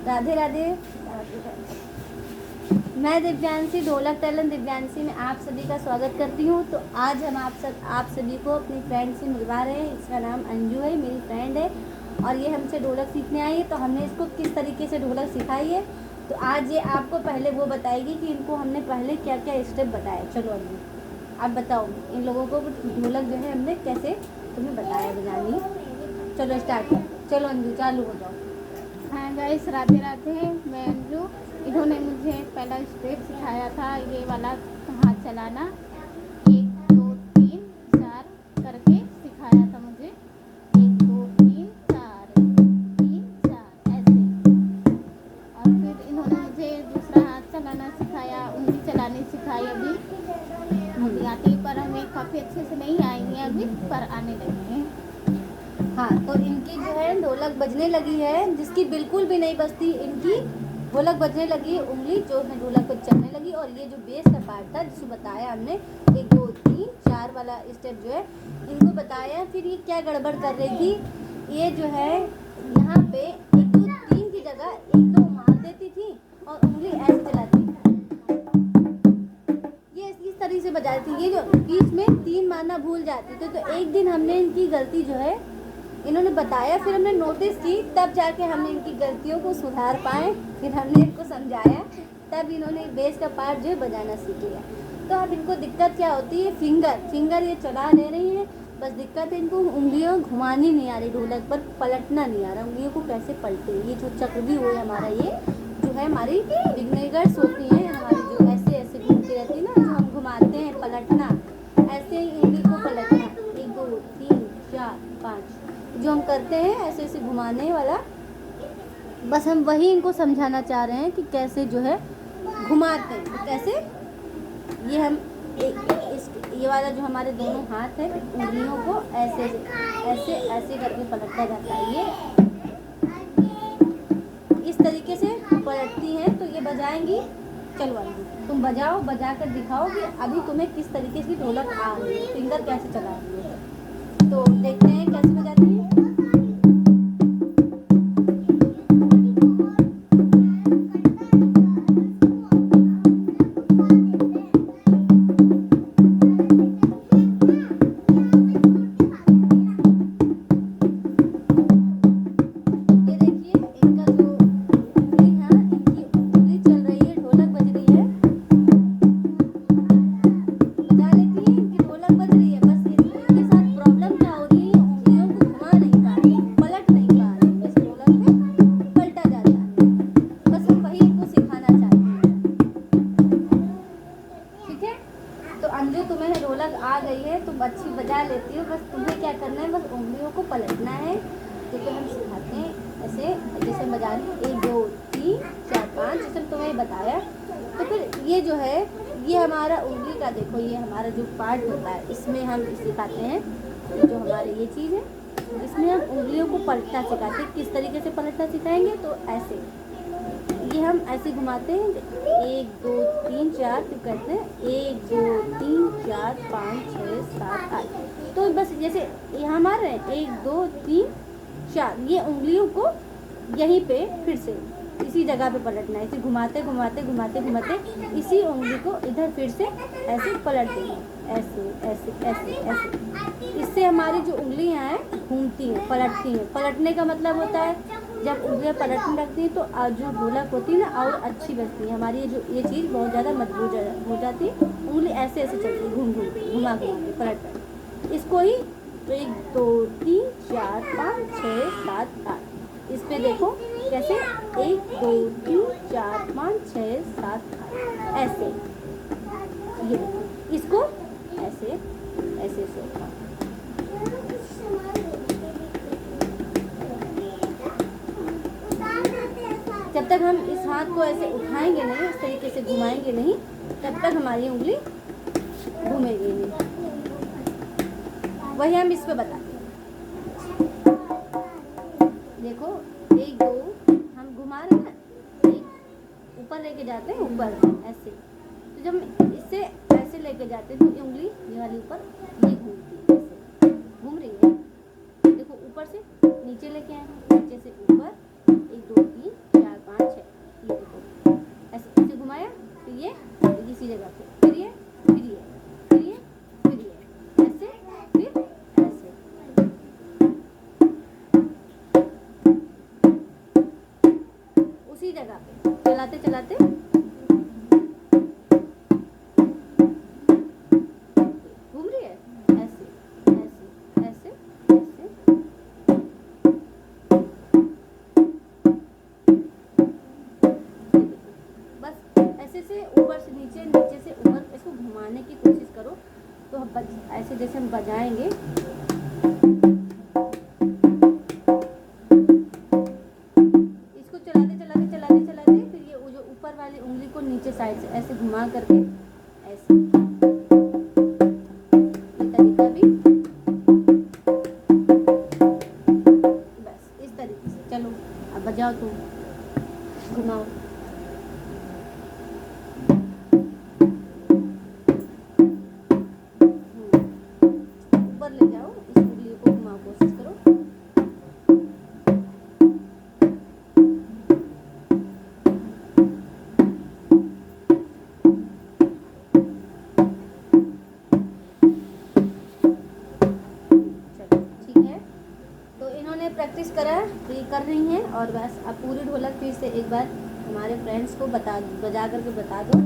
राधे राधे। मैं दिव्यांशी, ढोलक टैलेंट दिव्यांशी में आप सभी का स्वागत करती हूँ। तो आज हम आप सभी को अपनी फ्रेंड से मिलवा रहे हैं। इसका नाम अंजू है, मेरी फ्रेंड है और ये हमसे ढोलक सीखने आई है। तो हमने इसको किस तरीके से ढोलक सिखाई है, तो आज ये आपको पहले वो बताएगी कि इनको हमने पहले क्या क्या स्टेप बताए। चलो अंजू, आप बताओ इन लोगों को ढोलक जो है हमने कैसे तुम्हें बताया बजानी। चलो स्टार्ट करो। चलो अंजू चालू हो जाओ। हाँ गाइस, राधे राधे। मैं अंजू। इन्होंने मुझे पहला स्टेप सिखाया था, ये वाला हाथ चलाना 1 2 3 4 करके सिखाया था मुझे। 1 2 3 4 3 4 ऐसे। और फिर इन्होंने मुझे दूसरा हाथ चलाना सिखाया, उंगली चलानी सिखाई। अभी आती है पर हमें काफ़ी अच्छे से नहीं आई है अभी, पर आने लगी है। हाँ, तो इनकी जो है ढोलक बजने लगी है, जिसकी बिल्कुल भी नहीं बजती इनकी ढोलक बजने लगी। उंगली जो है ढोलक को चलने लगी। और ये जो बेस का पार्ट था जिसको बताया हमने 1 2 3 4 वाला स्टेप जो है इनको बताया। फिर ये क्या गड़बड़ कर रही थी, ये जो है यहाँ पे 1 2 3 की जगह 1 2 मार देती थी और उंगली ऐसे चलाती थी। ये इस तरीके से बजाती थी। ये जो बीच में 3 मारना भूल जाती थी। तो एक दिन हमने इनकी गलती जो है इन्होंने बताया, फिर हमने नोटिस की, तब जाके हमने इनकी गलतियों को सुधार पाए। फिर हमने इनको समझाया, तब इन्होंने बेस का पार्ट जो है बजाना सीख लिया। तो अब इनको दिक्कत क्या होती है, फिंगर ये चला ले रही है, बस दिक्कत है इनको उंगलियों घुमानी नहीं आ रही, ढोलक पर पलटना नहीं आ रहा। उंगलियों को कैसे पलटे, ये जो चक्रव्यूह है हमारा, ये जो है हमारी बिगनर्स होती हैं हमारी, जो ऐसे ऐसे घूमती रहती है ना, जो हम घुमाते हैं पलटना, ऐसे ही उंगली को पलटना। 1 2 3 4 5 जो हम करते हैं ऐसे ऐसे घुमाने वाला, बस हम वही इनको समझाना चाह रहे हैं कि कैसे जो है घुमाते हैं। तो कैसे ये हम ये वाला जो हमारे दोनों हाथ है, उंगलियों को ऐसे ऐसे ऐसे करके पलटा जाता है। ये इस तरीके से पलटती हैं। तो ये बजाएंगी। चलो अंजू तुम बजाओ, बजा कर दिखाओ कि अभी तुम्हें किस तरीके से ढोलक आ रही है, फिंगर कैसे चला रही है। तो देखते हैं कैसे बजाती है। तो अंजू तुम्हें ढोलक आ गई है, तुम अच्छी बजा लेती हो, बस तुम्हें क्या करना है, बस उंगलियों को पलटना है। तो फिर हम सिखाते हैं ऐसे, जैसे बजा रही 1 2 3 4 5 जैसे तुम्हें बताया। तो फिर ये जो है ये हमारा उंगली का, देखो ये हमारा जो पार्ट होता है, इसमें हम सिखाते हैं। ये जो हमारे ये चीज़ है, इसमें हम उंगलियों को पलटना सिखाते हैं। किस तरीके से पलटना सिखाएंगे, तो ऐसे ये हम ऐसे घुमाते हैं 1 2 3 4, फिर कहते हैं 1 2 3 4 5 6 7 8। तो बस जैसे यहाँ मार रहे हैं 1 2 3 4, ये उंगलियों को यहीं पे फिर से इसी जगह पे पलटना है। इसे घुमाते घुमाते घुमाते घुमाते इसी उंगली को इधर फिर से ऐसे पलट देंगे, ऐसे ऐसे ऐसे ऐसे। इससे हमारी जो उंगलियाँ हैं घूमती हैं, पलटती हैं। पलटने का मतलब होता है जब उंगलियाँ पलटने लगती हैं तो जो ढोलक होती है ना और अच्छी बजती है हमारी। ये चीज़ बहुत ज़्यादा मजबूत हो जाती है। उंगली ऐसे ऐसे चलती है, घूम घूम घुमा घुमा के पलट इसको ही। तो 1 2 3 4 5 6 7 8, इस पे देखो कैसे 1 2 3 4 5 6 7 8 ऐसे। ये देखो इसको ऐसे ऐसे ऐसे। जब तक हम इस हाथ को ऐसे उठाएंगे नहीं, इस तरीके से घुमाएंगे नहीं, तब तक हमारी उंगली घूमेगी नहीं। वही हम इस पे बताते हैं। देखो 1 2 हम घुमा रहे हैं ना, एक ऊपर लेके जाते हैं, ऊपर ऐसे। तो जब इससे ऐसे लेके जाते हैं तो ये उंगली ये वाली ऊपर ये घूमती है, ऐसे घूम रही है। देखो ऊपर से नीचे लेके आए हैं, नीचे से ऊपर 1 2 3 4 5 जगह पे चलाते चलाते घूम रही है, ऐसे ऐसे ऐसे ऐसे। बस ऐसे से ऊपर से नीचे, नीचे से ऊपर, इसको घुमाने की कोशिश करो। तो हम ऐसे जैसे हम बजाएंगे, इसको चलाते चलाते चलाते चलाते फिर ये जो ऊपर वाली उंगली को नीचे साइड से ऐसे घुमा करके ऐसे, ये तरीका भी बस इस तरीके से। चलो अब बजाओ, तुम घुमाओ। ऊपर ले जाओ, इस उंगली को घुमाओ, कोशिश करो। चलो ठीक है, तो इन्होंने प्रैक्टिस करा, तो ये कर रही हैं। और बस अब पूरी ढोलक फिर से एक बार हमारे फ्रेंड्स को बजा करके बता दो।